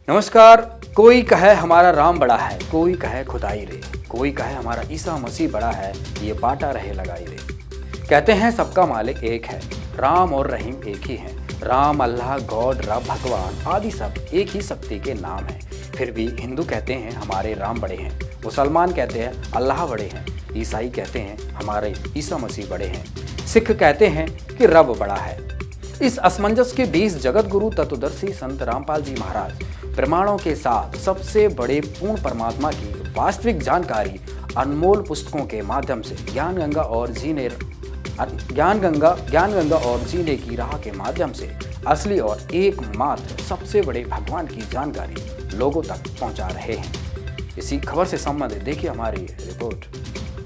नमस्कार। कोई कहे हमारा राम बड़ा है, कोई कहे खुदाई रे, कोई कहे हमारा ईसा मसीह बड़ा है, ये बाटा रहे लगाई रे। कहते हैं सबका मालिक एक है, राम और रहीम एक ही हैं। राम, अल्लाह, गॉड, रब, भगवान आदि सब एक ही शक्ति के नाम हैं। फिर भी हिंदू कहते हैं हमारे राम बड़े हैं, मुसलमान कहते हैं अल्लाह बड़े हैं, ईसाई कहते हैं हमारे ईसा मसीह बड़े हैं, सिख कहते हैं कि रब बड़ा है। इस असमंजस के बीच जगत गुरु तत्वदर्शी संत रामपाल जी महाराज प्रमाणों के साथ सबसे बड़े पूर्ण परमात्मा की वास्तविक जानकारी अनमोल पुस्तकों के माध्यम से ज्ञान गंगा और जीने की राह के माध्यम से असली और एकमात्र सबसे बड़े भगवान की जानकारी लोगों तक पहुंचा रहे हैं। इसी खबर से संबंधित देखिए हमारी रिपोर्ट।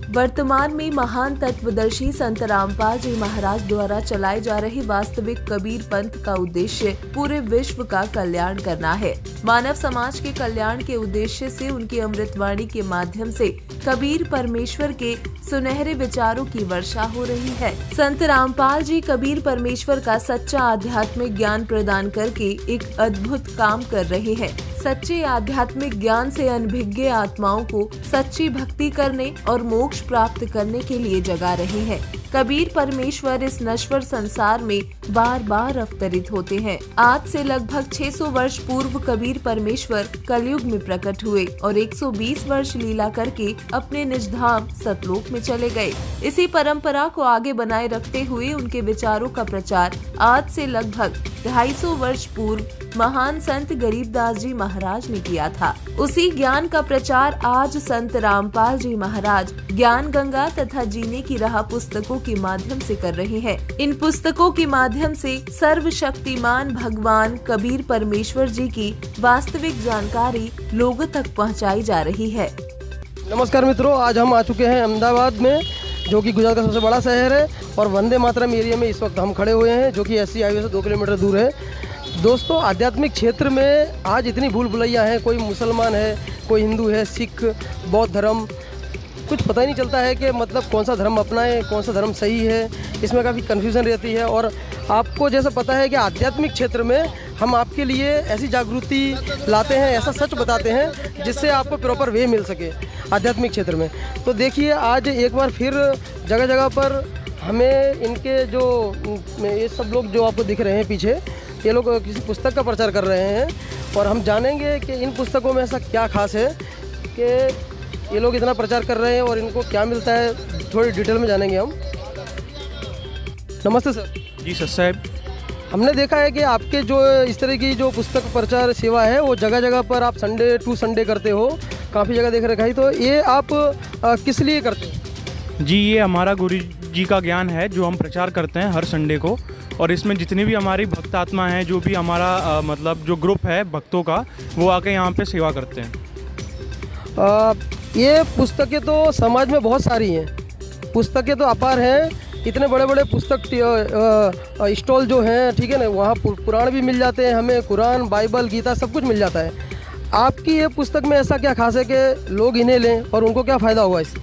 वर्तमान में महान तत्वदर्शी संत रामपाल जी महाराज द्वारा चलाए जा रहे वास्तविक कबीर पंथ का उद्देश्य पूरे विश्व का कल्याण करना है। मानव समाज के कल्याण के उद्देश्य से उनकी अमृतवाणी के माध्यम से कबीर परमेश्वर के सुनहरे विचारों की वर्षा हो रही है। संत रामपाल जी कबीर परमेश्वर का सच्चा आध्यात्मिक ज्ञान प्रदान करके एक अद्भुत काम कर रहे हैं। सच्चे आध्यात्मिक ज्ञान से अनभिज्ञ आत्माओं को सच्ची भक्ति करने और मोक्ष प्राप्त करने के लिए जगा रहे हैं। कबीर परमेश्वर इस नश्वर संसार में बार बार अवतरित होते हैं। आज से लगभग 600 वर्ष पूर्व कबीर परमेश्वर कलयुग में प्रकट हुए और 120 वर्ष लीला करके अपने निज धाम सतलोक में चले गए। इसी परंपरा को आगे बनाए रखते हुए उनके विचारों का प्रचार आज से लगभग 250 वर्ष पूर्व महान संत गरीबदास जी महाराज ने किया था। उसी ज्ञान का प्रचार आज संत रामपाल जी महाराज ज्ञान गंगा तथा जीने की राह पुस्तकों के माध्यम से कर रहे हैं। इन पुस्तकों के माध्यम से सर्वशक्तिमान भगवान कबीर परमेश्वर जी की वास्तविक जानकारी लोगों तक पहुंचाई जा रही है। नमस्कार मित्रों, आज हम आ चुके हैं अहमदाबाद में, जो कि गुजरात का सबसे बड़ा शहर है, और वंदे मातरम एरिया में इस वक्त हम खड़े हुए हैं, जो कि एससी हाईवे से 2 किलोमीटर दूर है। दोस्तों, आध्यात्मिक क्षेत्र में आज इतनी भूल भुलैया हैं। कोई मुसलमान है, कोई हिंदू है, सिख, बौद्ध धर्म, कुछ पता ही नहीं चलता है कि मतलब कौन सा धर्म अपनाएं, कौन सा धर्म सही है। इसमें काफ़ी कन्फ्यूज़न रहती है। और आपको जैसा पता है कि आध्यात्मिक क्षेत्र में हम आपके लिए ऐसी जागृति लाते हैं, ऐसा सच बताते हैं जिससे आपको प्रॉपर वे मिल सके आध्यात्मिक क्षेत्र में। तो देखिए, आज एक बार फिर जगह जगह पर हमें इनके जो ये सब लोग जो आपको दिख रहे हैं पीछे, ये लोग किसी पुस्तक का प्रचार कर रहे हैं, और हम जानेंगे कि इन पुस्तकों में ऐसा क्या खास है कि ये लोग इतना प्रचार कर रहे हैं और इनको क्या मिलता है। थोड़ी डिटेल में जानेंगे हम। नमस्ते सर। जी सर साहब। हमने देखा है कि आपके जो इस तरह की जो पुस्तक प्रचार सेवा है, वो जगह जगह पर आप संडे टू संडे करते हो, काफ़ी जगह देख रखा है। तो ये आप किस लिए करते हैं? जी, ये हमारा गुरु जी का ज्ञान है जो हम प्रचार करते हैं हर संडे को, और इसमें जितनी भी हमारी भक्त आत्मा हैं, जो भी हमारा मतलब जो ग्रुप है भक्तों का, वो आके यहाँ पे सेवा करते हैं। ये पुस्तकें तो समाज में बहुत सारी हैं, पुस्तकें तो अपार हैं। इतने बड़े बड़े पुस्तक स्टॉल जो हैं, ठीक है ना, वहाँ पुराण भी मिल जाते हैं हमें, कुरान, बाइबल, गीता सब कुछ मिल जाता है। आपकी ये पुस्तक में ऐसा क्या खास है कि लोग इन्हें लें और उनको क्या फ़ायदा होगा इससे?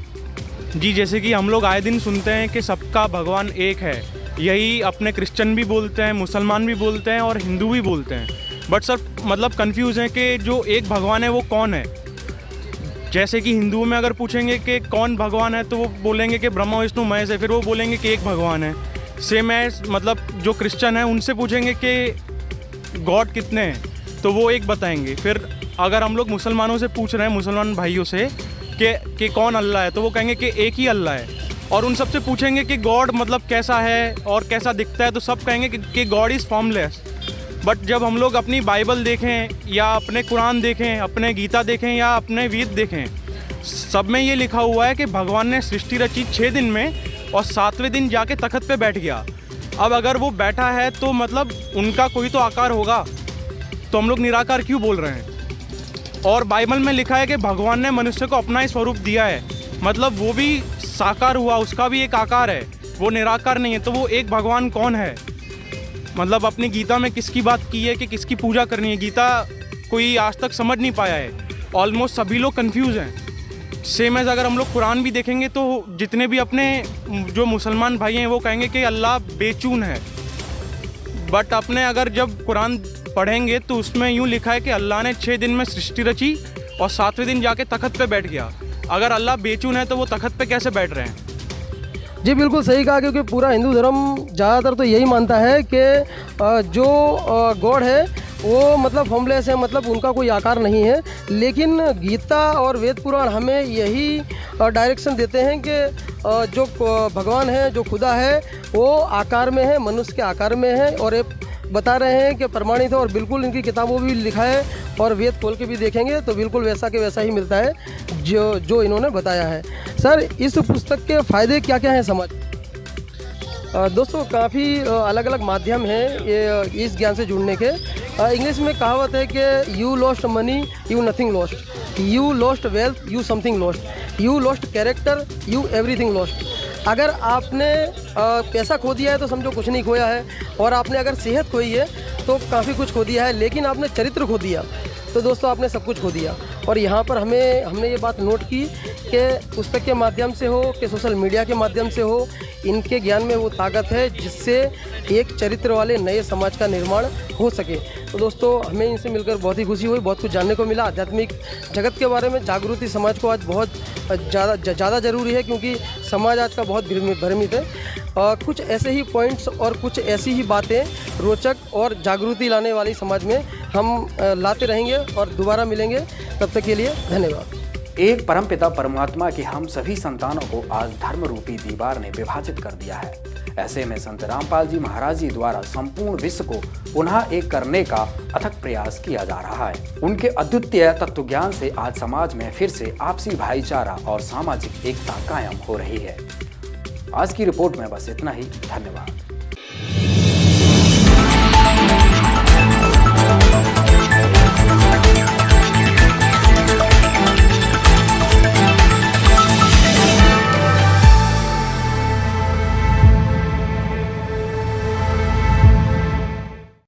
जी, जैसे कि हम लोग आए दिन सुनते हैं कि सबका भगवान एक है। यही अपने क्रिश्चियन भी बोलते हैं, मुसलमान भी बोलते हैं और हिंदू भी बोलते हैं। बट सर मतलब कंफ्यूज हैं कि जो एक भगवान है वो कौन है। जैसे कि हिंदुओं में अगर पूछेंगे कि कौन भगवान है, तो वो बोलेंगे कि ब्रह्मा विष्णु महेश है, फिर वो बोलेंगे कि एक भगवान है। सेम है मतलब जो क्रिश्चियन है, उनसे पूछेंगे कि गॉड कितने हैं, तो वो एक बताएंगे। फिर अगर हम लोग मुसलमानों से पूछ रहे हैं, मुसलमान भाइयों से कि कौन अल्लाह है, तो वो कहेंगे कि एक ही अल्लाह है। और उन सब से पूछेंगे कि गॉड मतलब कैसा है और कैसा दिखता है, तो सब कहेंगे कि गॉड इज़ फॉर्मलेस। बट जब हम लोग अपनी बाइबल देखें या अपने कुरान देखें, अपने गीता देखें या अपने वेद देखें, सब में ये लिखा हुआ है कि भगवान ने सृष्टि रची 6 दिन में और 7वें दिन जाके तख्त पे बैठ गया। अब अगर वो बैठा है तो मतलब उनका कोई तो आकार होगा, तो हम लोग निराकार क्यों बोल रहे हैं? और बाइबल में लिखा है कि भगवान ने मनुष्य को अपना ही स्वरूप दिया है, मतलब वो भी साकार हुआ, उसका भी एक आकार है, वो निराकार नहीं है। तो वो एक भगवान कौन है? मतलब अपनी गीता में किसकी बात की है कि किसकी पूजा करनी है? गीता कोई आज तक समझ नहीं पाया है। ऑलमोस्ट सभी लोग कंफ्यूज हैं। सेम एज अगर हम लोग कुरान भी देखेंगे तो जितने भी अपने जो मुसलमान भाई हैं वो कहेंगे कि अल्लाह बेचून है। बट अपने अगर जब कुरान पढ़ेंगे तो उसमें यूँ लिखा है कि अल्लाह ने 6 दिन में सृष्टि रची और 7वें दिन जाके तख्त पे बैठ गया। अगर अल्लाह बेचून है तो वो तख्त पे कैसे बैठ रहे हैं? जी बिल्कुल सही कहा, क्योंकि पूरा हिंदू धर्म ज़्यादातर तो यही मानता है कि जो गॉड है वो मतलब फॉर्मलेस है, मतलब उनका कोई आकार नहीं है। लेकिन गीता और वेद पुराण हमें यही डायरेक्शन देते हैं कि जो भगवान है, जो खुदा है, वो आकार में है, मनुष्य के आकार में है। और ये बता रहे हैं कि प्रमाणित है और बिल्कुल इनकी किताबों में भी लिखा है और वेद खोल के भी देखेंगे तो बिल्कुल वैसा के वैसा ही मिलता है जो इन्होंने बताया है। सर, इस पुस्तक के फ़ायदे क्या क्या हैं समाज? दोस्तों, काफ़ी अलग अलग माध्यम हैं ये इस ज्ञान से जुड़ने के। इंग्लिश में कहावत है कि you lost money, you nothing lost, you lost wealth, you something lost, you lost character, you everything lost. अगर आपने पैसा खो दिया है तो समझो कुछ नहीं खोया है, और आपने अगर सेहत खोई है तो काफ़ी कुछ खो दिया है। लेकिन आपने चरित्र खो दिया तो दोस्तों आपने सब कुछ खो दिया। और यहाँ पर हमने ये बात नोट की कि पुस्तक के माध्यम से हो कि सोशल मीडिया के माध्यम से हो, इनके ज्ञान में वो ताकत है जिससे एक चरित्र वाले नए समाज का निर्माण हो सके। तो दोस्तों, हमें इनसे मिलकर बहुत ही खुशी हुई, बहुत कुछ जानने को मिला। आध्यात्मिक जगत के बारे में जागृति समाज को आज बहुत ज़्यादा ज़रूरी है, क्योंकि समाज आज का बहुत भ्रमित है। कुछ ऐसे ही पॉइंट्स और कुछ ऐसी ही बातें रोचक और जागृति लाने वाली समाज में हम लाते रहेंगे और दोबारा मिलेंगे। तब तक के लिए धन्यवाद। एक परमपिता परमात्मा की हम सभी संतानों को आज धर्म रूपी दीवार ने विभाजित कर दिया है। ऐसे में संत रामपाल जी महाराज जी द्वारा संपूर्ण विश्व को पुनः एक करने का अथक प्रयास किया जा रहा है। उनके अद्वितीय तत्व ज्ञान से आज समाज में फिर से आपसी भाईचारा और सामाजिक एकता कायम हो रही है। आज की रिपोर्ट में बस इतना ही। धन्यवाद।